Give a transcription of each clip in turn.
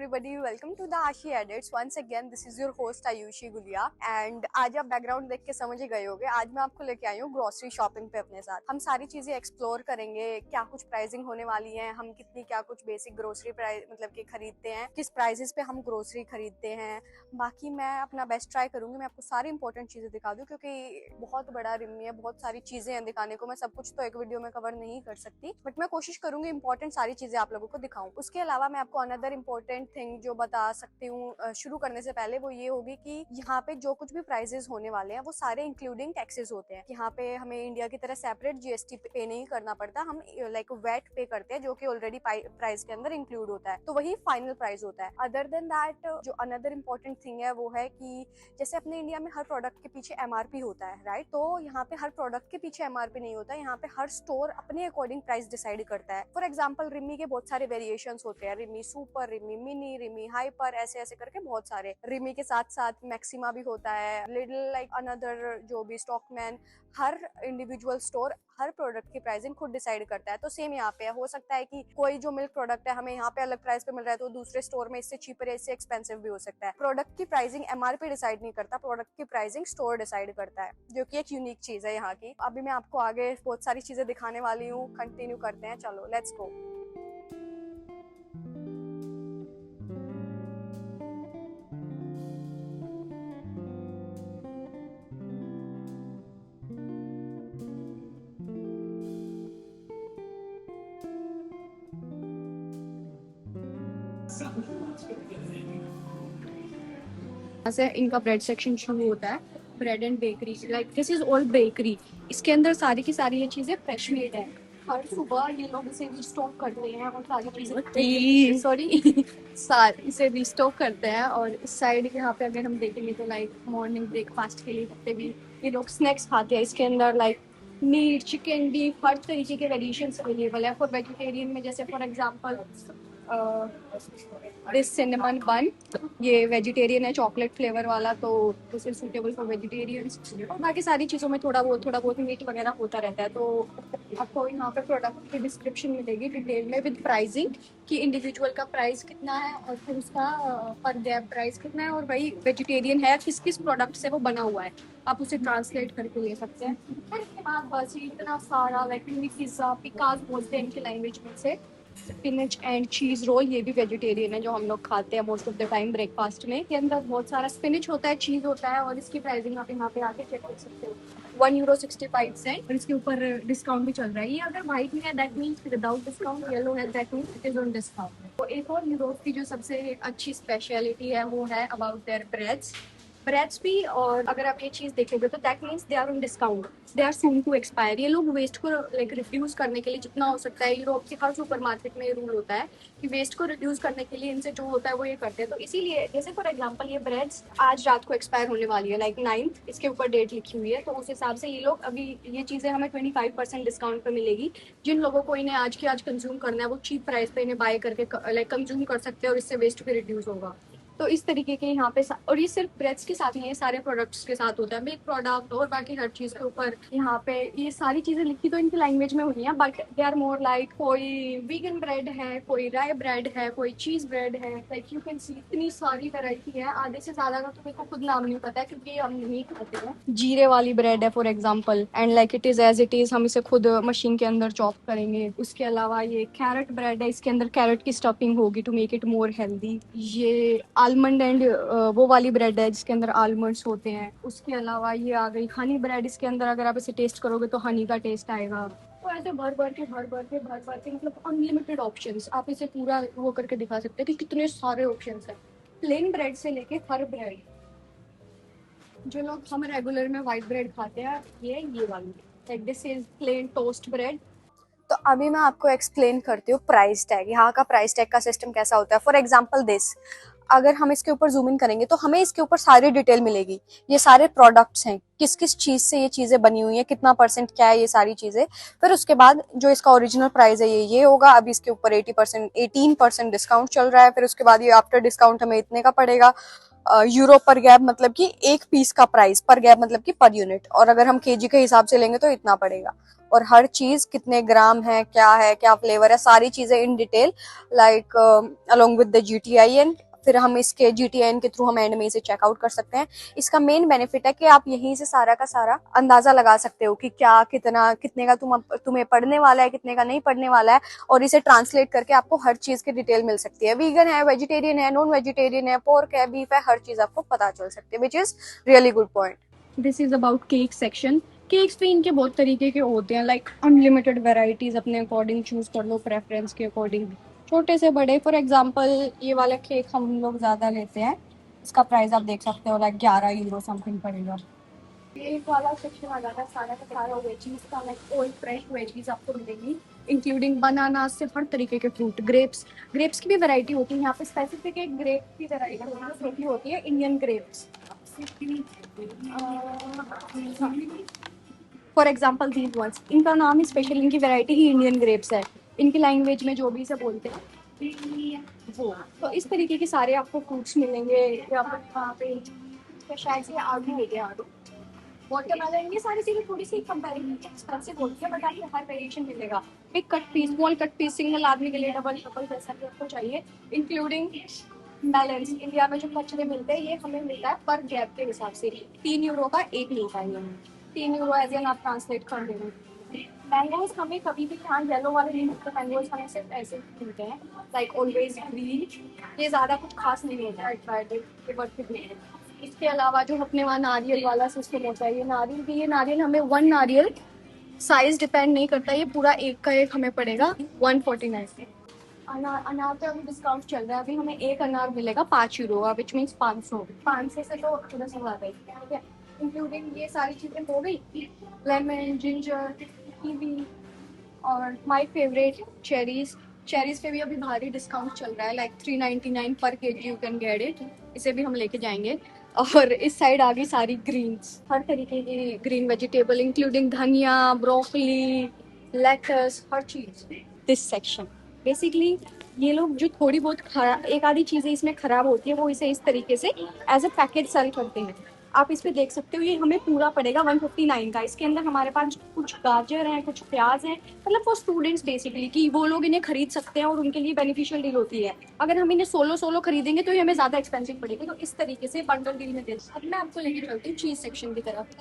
everybody, welcome to the Ashi Edits. Once again, this is your host Ayushi Gulia and आज आप background देख के समझ ही गए होंगे। आज मैं आपको लेके आई हूँ ग्रोसरी शॉपिंग पे अपने साथ। हम सारी चीजें एक्सप्लोर करेंगे, क्या कुछ प्राइसिंग होने वाली है, हम कितनी क्या कुछ बेसिक ग्रोसरी प्राइस मतलब कि खरीदते हैं, किस प्राइसेस पे हम ग्रोसरी खरीदते हैं। बाकी मैं अपना बेस्ट ट्राई करूंगी, मैं आपको सारी इंपॉर्टेंट चीजें दिखा दूं क्योंकि बहुत बड़ा रिमी है, बहुत सारी चीजें हैं दिखाने को। मैं सब कुछ तो एक वीडियो में कवर नहीं कर सकती, बट मैं कोशिश करूंगी इंपॉर्टेंट सारी चीजें आप लोगों को दिखाऊं। उसके अलावा मैं आपको अनदर इंपॉर्टेंट थिंग जो बता सकती हूँ शुरू करने से पहले, वो ये होगी कि यहाँ पे जो कुछ भी प्राइजेस होने वाले हैं वो सारे इंक्लूडिंग टैक्सेस होते हैं। यहाँ पे हमें इंडिया की तरह सेपरेट जीएसटी पे नहीं करना पड़ता, हम लाइक वेट पे करते हैं जो कि ऑलरेडी प्राइस के अंदर इंक्लूड होता है, तो वही फाइनल प्राइस होता है। अदर देन दैट जो अनदर इंपॉर्टेंट थिंग है वो है कि जैसे अपने इंडिया में हर प्रोडक्ट के पीछे एमआरपी होता है, राइट? तो यहाँ पे हर प्रोडक्ट के पीछे एमआरपी नहीं होता, यहाँ पे हर स्टोर अपने अकॉर्डिंग प्राइस डिसाइड करता है। फॉर एग्जाम्पल रिमी के बहुत सारे वेरिएशंस होते हैं, Rimi super, Rimi mini, Rimi hyper, ऐसे ऐसे करके बहुत सारे। रिमी के साथ साथ मैक्सिमा भी होता है, लिटिल लाइक अनदर जो भी स्टॉकमैन। हर इंडिविजुअल स्टोर हर प्रोडक्ट की प्राइसिंग खुद डिसाइड करता है। तो सेम यहाँ पे हो सकता है कि कोई जो मिल्क प्रोडक्ट है हमें यहाँ पे अलग प्राइस पे मिल रहा है तो दूसरे स्टोर में इससे चीपर, इससे एक्सपेंसिव भी हो सकता है। प्रोडक्ट की प्राइसिंग एमआरपी डिसाइड नहीं करता, प्रोडक्ट की प्राइसिंग स्टोर डिसाइड करता है, जो कि एक यूनिक चीज है यहाँ की। अभी मैं आपको आगे बहुत सारी चीजें दिखाने वाली हूँ, कंटिन्यू करते हैं, चलो लेट्स गो। से इनका ब्रेड सेक्शन शुरू होता है, bread and bakery, like this is all bakery. इसके अंदर सारी की सारी ये चीजें फ्रेश मेड है। हर सुबह ये लोग इसे रिस्टॉक करते हैं और सारी चीजें सॉरी इसे रिस्टॉक करते हैं। और इस साइड यहाँ पे अगर हम देखेंगे तो लाइक मॉर्निंग ब्रेकफास्ट के लिए भी ये लोग स्नैक्स खाते हैं। इसके अंदर लाइक मीट, चिकन, बीफ, हर तरीके के वेरिएशंस अवेलेबल है। फॉर वेजिटेरियन में जैसे फॉर एग्जांपल दिस सिनेमन बन, ये वेजिटेरियन है, चॉकलेट फ्लेवर वाला, तो this is suitable for vegetarians. और बाकी सारी चीज़ों में थोड़ा बहुत मीट वगैरह होता रहता है। तो आपको यहाँ पे प्रोडक्ट की डिस्क्रिप्शन मिलेगी डिटेल में विद प्राइसिंग कि इंडिविजुअल का प्राइस कितना है और फिर उसका पर डे प्राइस कितना है, और वही वेजिटेरियन है किस किस प्रोडक्ट से वो बना हुआ है, आप उसे ट्रांसलेट करके ले सकते हैं। फिर इसके बाद बस इतना सारा लाइक पिज़्ज़ा, पिकास बोलते हैं इनकी लैंग्वेज में से। स्पिनच एंड चीज रोल, ये भी वेजिटेरियन है जो हम लोग खाते हैं most of the time breakfast में। के अंदर बहुत सारा स्पिनच होता है, चीज होता है, और इसकी प्राइसिंग आप यहाँ पे आके चेक कर सकते हो, €1.65। और इसके ऊपर डिस्काउंट भी चल रहा है। ये अगर व्हाइट में है that means without discount, yellow है that means it is on discount. तो एक और यूरोप की जो सबसे अच्छी स्पेशलिटी है वो है अबाउट देयर ब्रेड्स भी। और अगर आप ये चीज देखेंगे तो that means they are on discount, they are soon to expire. ये लोग वेस्ट को लाइक रिड्यूस करने के लिए जितना हो सकता है, यूरोप के हर सुपरमार्केट में रूल होता है कि वेस्ट को रिड्यूस करने के लिए इनसे जो होता है वो ये करते हैं। तो इसीलिए जैसे फॉर एग्जांपल ये ब्रेड्स आज रात को एक्सपायर होने वाली है, लाइक 9th, इसके ऊपर डेट लिखी हुई है, तो उस हिसाब से ये लोग अभी ये चीज़ें हमें 25% डिस्काउंट पे मिलेगी। जिन लोगों को इन्हें आज के आज कंज्यूम करना है वो चीप प्राइस पे इन्हें बाय करके लाइक कंज्यूम कर सकते हैं और इससे वेस्ट भी रिड्यूस होगा। तो इस तरीके के यहाँ पे और ये सिर्फ ब्रेड्स के साथ नहीं है, सारे प्रोडक्ट्स के साथ होता है, मिल्क प्रोडक्ट और बाकी हर चीज के ऊपर यहाँ पे ये सारी चीजें लिखी तो इनकी लैंग्वेज में हुई है, but they are more like कोई वीगन ब्रेड है, कोई राय ब्रेड है, कोई चीज ब्रेड है, लाइक यू कैन सी इतनी सारी वैरायटी है। आधे से ज्यादा का तो मेरे को खुद नाम नहीं पता है क्योंकि हम नहीं खाते हैं। जीरे वाली ब्रेड है for example, and like it is as it is, हम इसे खुद मशीन के अंदर चॉप करेंगे। उसके अलावा ये कैरेट ब्रेड है, इसके अंदर कैरेट की स्टफिंग होगी to make it more healthy. ये आलमंड एंड वो वाली ब्रेड है जिसके अंदर आलमंड्स होते हैं। उसके अलावा ये आ गई हनी ब्रेड, इसके अंदर अगर आप इसे टेस्ट करोगे तो हनी का टेस्ट आएगा। तो ऐसे भर भर के मतलब अनलिमिटेड ऑप्शंस, आप इसे पूरा वो करके दिखा सकते हैं कि कितने सारे ऑप्शंस हैं, प्लेन ब्रेड से लेके हर ब्रेड। जो लोग हम रेगुलर में व्हाइट ब्रेड खाते हैं, ये वाली like this is plain toast bread. तो अभी मैं आपको एक्सप्लेन करती हूँ प्राइस टैग, यहाँ का प्राइस टैग का सिस्टम कैसा होता है। फॉर एग्जांपल दिस, अगर हम इसके ऊपर जूम इन करेंगे तो हमें इसके ऊपर सारी डिटेल मिलेगी, ये सारे प्रोडक्ट्स हैं, किस किस चीज से ये चीजें बनी हुई हैं, कितना परसेंट क्या है, ये सारी चीजें। फिर उसके बाद जो इसका ओरिजिनल प्राइस है ये होगा। अभी इसके ऊपर 18% डिस्काउंट चल रहा है, फिर उसके बाद ये आफ्टर डिस्काउंट हमें इतने का पड़ेगा। यूरो पर गैब, मतलब कि एक पीस का प्राइस, पर गैब मतलब कि पर यूनिट, और अगर हम केजी के हिसाब से लेंगे तो इतना पड़ेगा। और हर चीज कितने ग्राम है, क्या फ्लेवर है, सारी चीजें in detail, like along with the GTIN। फिर हम इसके GTIN के थ्रू हम एंड में इसे चेकआउट कर सकते हैं। इसका मेन बेनिफिट है कि आप यहीं से सारा का सारा अंदाजा लगा सकते हो कि क्या कितना कितने का तुम्हें पड़ने वाला है, कितने का नहीं पड़ने वाला है, और इसे ट्रांसलेट करके आपको हर चीज की डिटेल मिल सकती है। वीगन है, वेजिटेरियन है, नॉन वेजिटेरियन है, पोर्क है, बीफ है, हर चीज आपको पता चल सकती है, which is really good point. This is about cake section. Cakes भी इनके बहुत तरीके के होते हैं, लाइक अनलिमिटेड वेराइटीज, अपने अकॉर्डिंग चूज कर लो, प्रेफरेंस के अकॉर्डिंग, छोटे से बड़े। फॉर एग्जांपल ये वाला केक हम लोग ज़्यादा लेते हैं, इसका प्राइस आप देख सकते हो, लाइक 11 यूरो समथिंग पड़ेगा। केक वाला सेक्शन आ जाता है सारा का सारा वेजीज का, लाइक ऑल फ्रेश वेजीज आपको मिलेंगी, इंक्लूडिंग बनाना से हर तरीके के फ्रूट, ग्रेप्स। ग्रेप्स की भी वैरायटी होती है यहाँ पे, स्पेसिफिक एक ग्रेप की वैरायटी होती है, Indian grapes. For example these once, इनका नाम ही स्पेशल, इनकी वैरायटी ही इंडियन ग्रेप्स है, इनकी लैंग्वेज में जो भी इसे बोलते हैं वो। तो इस तरीके के सारे आपको फ्रूट्स मिलेंगे यहाँ पर। वहाँ पे शायद से आलू हो गया, आलू, वाटरमेलन, ये सारी चीजें थोड़ी सी कंपैरेटिवली एक्सपेंसिव होती है, बट आपको हर वेरिएशन मिलेगा। एक cut piece, small cut piece, single आदमी के लिए, डबल कपल जैसा भी आपको चाहिए, इंक्लूडिंग बैलेंस। इंडिया में जो कचरे मिलते हैं ये हमें मिलता है पर गैप के हिसाब से, 3 यूरो का एक मिलता है, 3 यूरो एज एन आप ट्रांसलेट कर देंगे। मैंगोज हमें कभी भी यहाँ येलो वाले नहीं मिलते, मैंगोज हमें सिर्फ ऐसे ही मिलते हैं, लाइक ऑलवेज ग्रीन। ये ज़्यादा कुछ खास नहीं होता है। इसके अलावा जो अपने वहाँ नारियल वाला सिस्टम होता है, ये नारियल भी, ये नारियल हमें 1 नारियल, साइज डिपेंड नहीं करता, ये पूरा एक का एक हमें पड़ेगा 149। अनार पे अभी डिस्काउंट चल रहा है, अभी हमें एक अनार मिलेगा 5 यूरो का, विच मीन्स 500 से तो थोड़ा सा ज़्यादा ही, ठीक है। इंक्लूडिंग ये सारी चीज़ें हो गई, लेमन, जिंजर, कीवी, और माय फेवरेट चेरीज। चेरीज पे भी अभी भारी डिस्काउंट चल रहा है, लाइक 399 पर KG you can get it, इसे भी हम लेके जाएंगे। और इस साइड आ गई सारी ग्रीन्स, हर तरीके की ग्रीन वेजिटेबल, इंक्लूडिंग धनिया, ब्रोकली, लेटस, हर चीज। दिस सेक्शन बेसिकली, ये लोग जो थोड़ी बहुत एक आधी चीजें इसमें खराब होती है, वो इसे इस तरीके से एज ए पैकेज सेल करते हैं। आप इस पे देख सकते हो, ये हमें पूरा पड़ेगा 159 का। इसके अंदर हमारे पास कुछ गाजर हैं, कुछ प्याज हैं, मतलब वो स्टूडेंट्स बेसिकली कि वो लोग इन्हें खरीद सकते हैं और उनके लिए बेनिफिशियल डील होती है। अगर हम इन्हें सोलो सोलो खरीदेंगे तो ये हमें ज्यादा एक्सपेंसिव पड़ेगी, तो इस तरीके से बंडल डील में देते हैं। अब मैं आपको लेके चलती हूँ चीज सेक्शन की तरफ।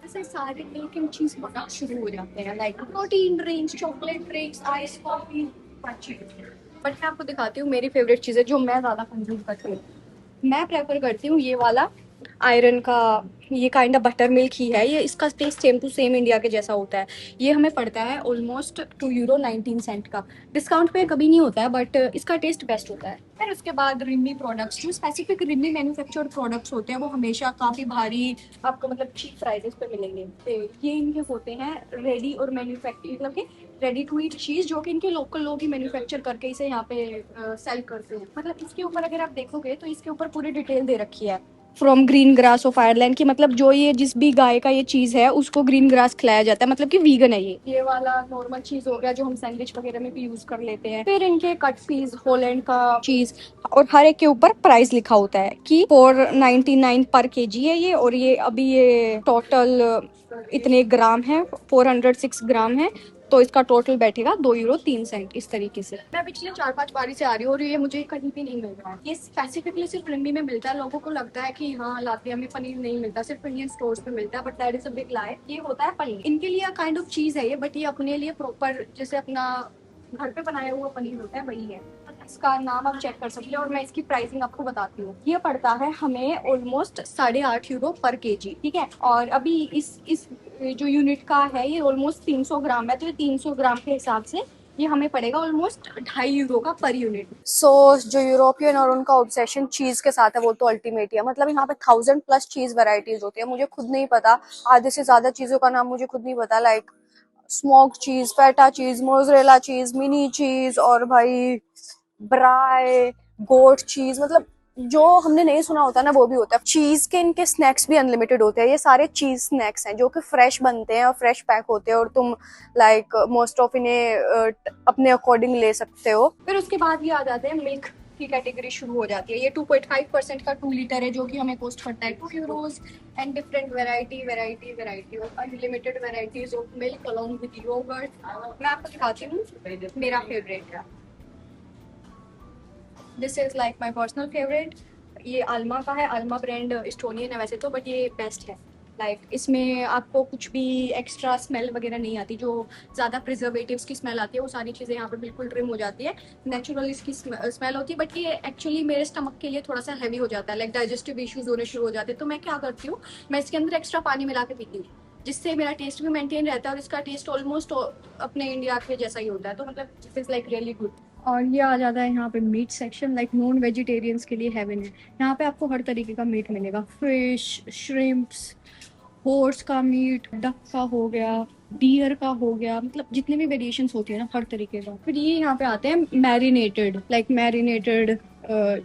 ऐसे सारे मिल्क एंड चीज प्रोडक्ट शुरू हो जाते हैं, like protein drinks, chocolate drinks, ice coffee, but मैं आपको दिखाती हूँ मेरी फेवरेट चीजें जो मैं ज्यादा कंज्यूम करती हूँ। मैं प्रेफर करती हूँ ये वाला आयरन का, ये काइंड ऑफ बटर मिल्क ही है ये, इसका taste same to same India के जैसा होता है। ये हमें पड़ता है ऑलमोस्ट 2 यूरो 19 सेंट का। डिस्काउंट पे कभी नहीं होता है, बट इसका टेस्ट बेस्ट होता है। फिर उसके बाद रिम्मी प्रोडक्ट्स, जो स्पेसिफिक रिम्मी मैन्युफैक्चर्ड प्रोडक्ट्स होते हैं वो हमेशा काफ़ी भारी आपको मतलब चीप प्राइसेस पे मिलेंगे। ये इनके होते हैं रेडी और मैन्युफैक्चर, मतलब कि रेडी टू ईट चीज़, जो कि इनके लोकल लोग ही मैन्युफैक्चर करके इसे यहाँ पे सेल करते हैं। मतलब इसके ऊपर अगर आप देखोगे तो इसके ऊपर पूरी डिटेल दे रखी है, from green grass of Ireland की, मतलब जो ये जिस भी गाय का ये चीज है उसको ग्रीन ग्रास खिलाया जाता है, मतलब कि वीगन है ये वाला नॉर्मल चीज हो गया जो हम सैंडविच वगैरह में भी यूज कर लेते हैं। फिर इनके कट पीस, होलैंड का चीज, और हर एक के ऊपर प्राइस लिखा होता है कि 499 पर केजी है ये, और ये अभी ये टोटल इतने ग्राम है, 406 ग्राम है, तो इसका टोटल बैठेगा 2 यूरो 3 सेंट। इस तरीके से मैं पिछले 4-5 बारी से आ रही हूँ और ये मुझे कहीं भी नहीं मिल रहा है। ये स्पेसिफिकली सिर्फ रिम्बी में मिलता है। लोगों को लगता है कि हाँ लातविया में पनीर नहीं मिलता, सिर्फ इंडियन स्टोर्स पे मिलता है, but that is a big lie. ये होता है पनीर, इनके लिए काइंड ऑफ चीज है ये, बट ये अपने लिए प्रॉपर जैसे अपना घर पे बनाया हुआ पनीर होता है वही है। इसका नाम आप चेक कर सकते हैं और मैं इसकी प्राइसिंग आपको बताती हूँ। ये पड़ता है हमें ऑलमोस्ट 8.5 यूरो पर केजी, ठीक है। और अभी इस जो यूनिट का है ये ऑलमोस्ट 300 ग्राम है, तो ये 300 ग्राम के हिसाब से ये हमें पड़ेगा ऑलमोस्ट 2.5 यूरो का पर यूनिट। सो जो यूरोपियन और उनका ऑब्सेशन चीज के साथ है वो तो अल्टीमेट ही है। मतलब यहाँ पे 1000+ चीज वेराइटीज होती है, मुझे खुद नहीं पता, आधे से ज्यादा चीजों का नाम मुझे खुद नहीं पता, लाइक स्मोक चीज, फेटा चीज, मोज़रेला चीज, मिनी चीज, और भाई ब्राई, गोट चीज, मतलब जो हमने नहीं सुना होता ना वो भी होता है। चीज के इनके स्नैक्स भी अनलिमिटेड होते हैं। ये सारे चीज स्नैक्स हैं जो कि फ्रेश बनते हैं और फ्रेश पैक होते हैं, और तुम लाइक मोस्ट ऑफ इन्हें अपने अकॉर्डिंग ले सकते हो। फिर उसके बाद ये आ जाते हैं मिल्क की कैटेगरी शुरू हो जाती है। ये 2.5% का 2 लीटर है जो कि हमें कॉस्ट पड़ता है 2 euros. And different variety of unlimited varieties of milk along with yogurt. मैं आपको दिखाती हूँ मेरा favourite. This is like my personal favourite. ये आल्मा का है। आल्मा ब्रांड एस्टोनियन है वैसे तो, बट ये बेस्ट है। इसमें आपको कुछ भी एक्स्ट्रा स्मेल वगैरह नहीं आती। जो ज़्यादा प्रिजर्वेटिव्स की स्मेल आती है वो सारी चीज़ें यहाँ पे बिल्कुल ट्रिम हो जाती है। नेचुरल इसकी स्मेल होती है, बट ये एक्चुअली मेरे स्टमक के लिए थोड़ा सा हैवी हो जाता है। डाइजेस्टिव इश्यूज होने शुरू हो जाते हैं। तो मैं क्या करती हूँ, मैं इसके अंदर एक्स्ट्रा पानी मिला के पीती हूँ, जिससे मेरा टेस्ट भी मेंटेन रहता है और इसका टेस्ट ऑलमोस्ट अपने इंडिया के जैसा ही होता है। तो दिस इज रियली गुड। और ये आ जाता है यहाँ पे मीट सेक्शन। नॉन वेजिटेरियंस के लिए हेवन है। यहाँ पे आपको हर तरीके का मीट मिलेगा। फिश, श्रिम्प्स, हॉर्स का मीट, डक का हो गया, डियर का हो गया, जितने भी वेरिएशंस होती है ना, हर तरीके का। फिर ये यहाँ पे आते हैं मैरिनेटेड, मैरिनेटेड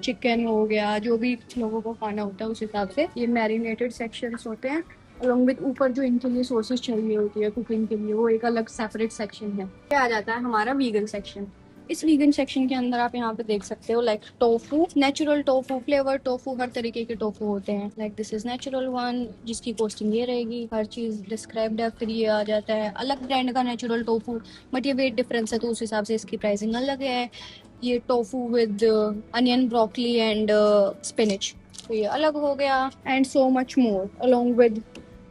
चिकन हो गया। जो भी लोगों को खाना होता है उस हिसाब से ये मैरिनेटेड सेक्शंस होते हैं। अलॉन्ग विद ऊपर जो इनके लिए सोसेस चाहिए होती है कुकिंग के लिए, वो एक अलग सेपरेट सेक्शन है। ये आ जाता है हमारा वीगन सेक्शन। इस वीगन सेक्शन के अंदर आप यहाँ पे देख सकते हो tofu, natural tofu, flavour tofu, हर तरीके के टोफू होते हैं। दिस इज नेचुरल वन, जिसकी कॉस्टिंग ये रहेगी। हर चीज डिस्क्राइब्ड है। फिर ये आ जाता है अलग ब्रांड का नेचुरल टोफू, बट ये वेट डिफरेंस है तो उस हिसाब से इसकी प्राइसिंग अलग है। ये tofu with onion, broccoli and spinach, तो ये अलग हो गया। And so much more along with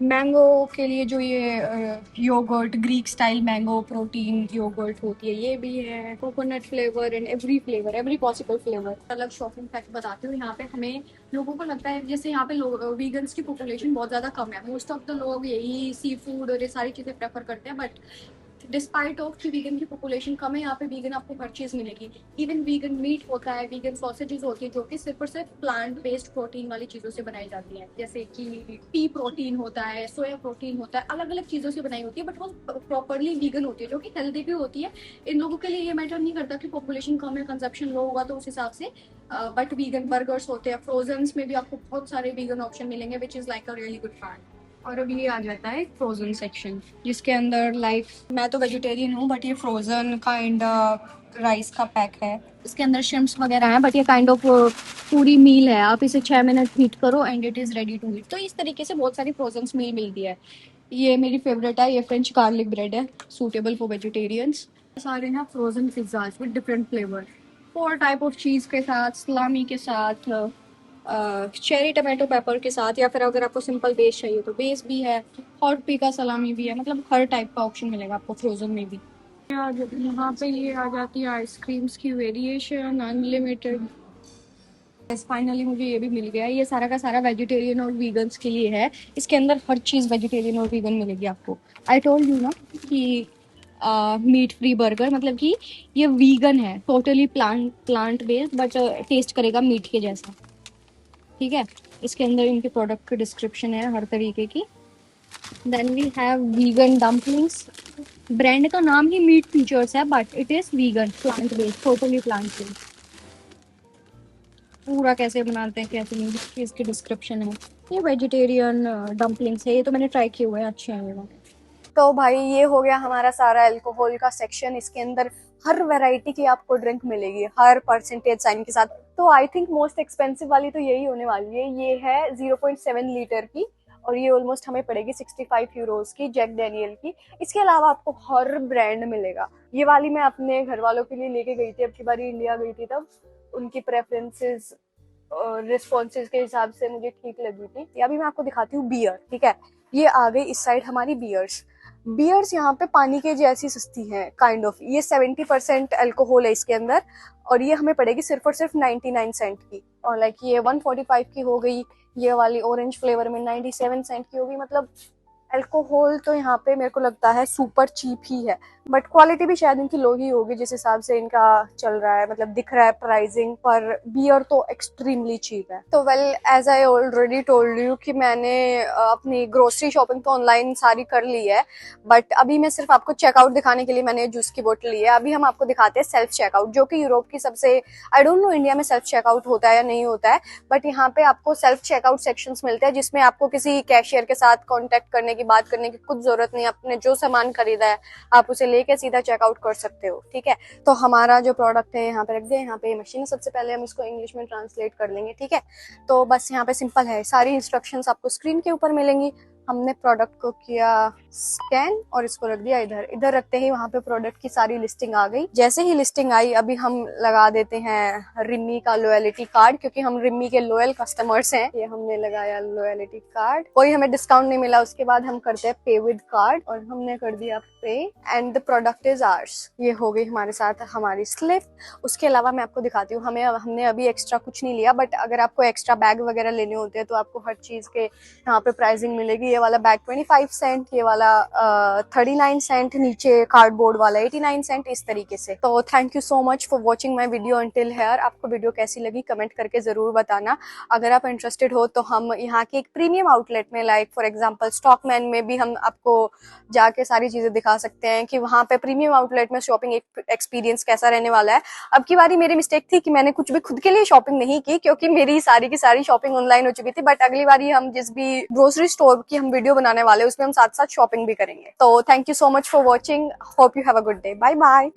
mango के लिए जो ये yogurt, Greek style mango protein yogurt होती है, ये भी है। Coconut flavour and flavour, every possible flavour. अलग शॉपिंग फैक्ट बताती हूँ। यहाँ पे हमें लोगों को लगता है जैसे यहाँ पे लोग वीगन्स की पॉपुलेशन बहुत ज़्यादा कम है। मोस्ट ऑफ द लोग यही सी फूड और ये सारी चीज़ें प्रेफर करते हैं, बट डिस्पाइट ऑफ कि वीगन की पॉपुलेशन कम है, यहाँ पे वीगन आपको हर चीज़ मिलेगी। इवन वीगन मीट होता है, वीगन सॉसेजेस होती है जो कि सिर्फ और सिर्फ प्लांट बेस्ड प्रोटीन वाली चीज़ों से बनाई जाती है। जैसे कि पी प्रोटीन होता है, सोया प्रोटीन होता है, अलग अलग चीज़ों से बनाई होती है, बट वो प्रॉपरली वीगन होती है जो कि हेल्दी भी होती है। इन लोगों के लिए ये मैटर नहीं करता कि पॉपुलेशन कम है, कंजप्शन लो होगा तो उस हिसाब से। बट वीगन बर्गर्स होते हैं। फ्रोजन्स में भी आपको बहुत सारे वीगन ऑप्शन मिलेंगे, which is like a really good part. और अब ये आ जाता है फ्रोजन सेक्शन, जिसके अंदर मैं तो वेजिटेरियन हूँ, बट ये फ्रोजन काइंड राइस का पैक है। इसके अंदर शिम्प्स वगैरह है, बट ये काइंड ऑफ पूरी मील है। आप इसे 6 मिनट हीट करो and it is ready to eat. तो इस तरीके से बहुत सारी फ्रोजन मील मिलती है। ये मेरी फेवरेट है। ये फ्रेंच गार्लिक ब्रेड है, सूटेबल फॉर वेजिटेरियंस। सारे हैं frozen pizzas with different flavour, 4 type of चीज के साथ, सलामी के साथ, चेरी टमाटो पेपर के साथ, या फिर अगर आपको सिंपल बेस चाहिए तो बेस भी है। हॉट पिका सलामी भी है। हर टाइप का ऑप्शन मिलेगा आपको फ्रोजन में भी। यहाँ पे ये आ जाती है आइसक्रीम्स की वेरिएशन, अनलिमिटेड। फाइनली मुझे ये भी मिल गया। ये सारा का सारा वेजिटेरियन और वीगन्स के लिए है। इसके अंदर हर चीज़ वेजिटेरियन और वीगन मिलेगी आपको। आई टोल्ड यू ना कि मीट फ्री बर्गर, कि ये वीगन है, totally plant based, but taste करेगा मीट के जैसा। ठीक है, इसके अंदर इनके प्रोडक्ट की डिस्क्रिप्शन है हर तरीके की। Then we have vegan dumplings. Brand का नाम ही मीट फीचर्स है, but it is vegan, plant based, totally plant based. पूरा कैसे बनाते हैं कैसे नहीं, इसकी डिस्क्रिप्शन है। ये वेजिटेरियन डम्पलिंग्स है। ये तो मैंने ट्राई किए हुए हैं, अच्छे हैं ये। तो भाई ये हो गया हमारा सारा अल्कोहल का सेक्शन। इसके अंदर हर वैरायटी की आपको ड्रिंक मिलेगी, हर परसेंटेज साइन के साथ। तो आई थिंक मोस्ट एक्सपेंसिव वाली तो यही होने वाली है। ये है 0.7 लीटर की, और ये ऑलमोस्ट हमें पड़ेगी 65 यूरोज की, जैक डेनियल की। इसके अलावा आपको हर ब्रांड मिलेगा। ये वाली मैं अपने घर वालों के लिए लेके गई थी, अब की बारी इंडिया गई थी तब। उनकी प्रेफरेंसेस रिस्पॉन्सेज के हिसाब से मुझे ठीक लगी थी। अभी मैं आपको दिखाती हूँ बियर। ठीक है, ये आ गई इस साइड हमारी बियर्स यहाँ पे पानी के जैसी सस्ती हैं काइंड ऑफ। ये 70% अल्कोहल है इसके अंदर, और ये हमें पड़ेगी सिर्फ और सिर्फ 99 सेंट की। और ये 145 की हो गई। ये वाली ऑरेंज फ्लेवर में 97 सेंट की होगी। अल्कोहल तो यहाँ पे मेरे को लगता है सुपर चीप ही है, बट क्वालिटी भी शायद इनकी लो ही होगी जिस हिसाब से इनका चल रहा है, दिख रहा है प्राइसिंग पर। बियर तो एक्सट्रीमली चीप है। तो well, as I already told you कि मैंने अपनी ग्रोसरी शॉपिंग तो ऑनलाइन सारी कर ली है, बट अभी मैं सिर्फ आपको चेकआउट दिखाने के लिए मैंने जूस की बोतल ली है। अभी हम आपको दिखाते हैं सेल्फ चेकआउट, जो कि यूरोप की सबसे, आई डोंट नो इंडिया में सेल्फ चेकआउट होता है या नहीं होता है, बट यहाँ पे आपको सेल्फ चेकआउट सेक्शंस मिलते हैं जिसमें आपको किसी कैशियर के साथ कॉन्टेक्ट करने की, बात करने की कुछ जरूरत नहीं। आपने जो सामान खरीदा है आप उसे लेके सीधा चेकआउट कर सकते हो, ठीक है। तो हमारा जो प्रोडक्ट है यहाँ पे रख दिया, यहाँ पे मशीन है। सबसे पहले हम इसको इंग्लिश में ट्रांसलेट कर लेंगे, ठीक है। तो बस यहाँ पे सिंपल है, सारी इंस्ट्रक्शंस आपको स्क्रीन के ऊपर मिलेंगी। हमने प्रोडक्ट को किया स्कैन और इसको रख दिया इधर। इधर रखते ही वहां पे प्रोडक्ट की सारी लिस्टिंग आ गई। जैसे ही लिस्टिंग आई, अभी हम लगा देते हैं रिमी का लॉयलिटी कार्ड, क्योंकि हम रिमी के लॉयल कस्टमर्स हैं। ये हमने लगाया लॉयलिटी कार्ड, कोई हमें डिस्काउंट नहीं मिला। उसके बाद हम करते हैं पे विद कार्ड और हमने कर दिया पे and the product is ours. ये हो गई हमारे साथ हमारी स्लिप। उसके अलावा मैं आपको दिखाती हूँ, हमने अभी एक्स्ट्रा कुछ नहीं लिया, बट अगर आपको एक्स्ट्रा बैग वगैरह लेने होते हैं तो आपको हर चीज के यहाँ पे प्राइसिंग मिलेगी। ये वाला बैग 25 सेंट, ये वाला 39 सेंट, नीचे कार्डबोर्ड वाला 89 सेंट, इस तरीके से। तो thank you so much for watching my video until here. आपको वीडियो कैसी लगी कमेंट करके जरूर बताना। अगर आप इंटरेस्टेड हो तो हम यहाँ के एक प्रीमियम आउटलेट में, लाइक फॉर एग्जाम्पल स्टॉकमैन में भी हम आपको जाके सारी चीजें दिखा सकते हैं कि वहाँ पे प्रीमियम आउटलेट में शॉपिंग एक्सपीरियंस कैसा रहने वाला है। अब की बारी मेरी मिस्टेक थी कि मैंने कुछ भी खुद के लिए शॉपिंग नहीं की, क्योंकि मेरी सारी की सारी शॉपिंग ऑनलाइन हो चुकी थी। बट अगली बारी हम जिस भी ग्रोसरी स्टोर की हम वीडियो बनाने वाले, उसमें हम साथ साथ शॉपिंग भी करेंगे। तो thank you so much for watching, hope you have a good day, bye bye.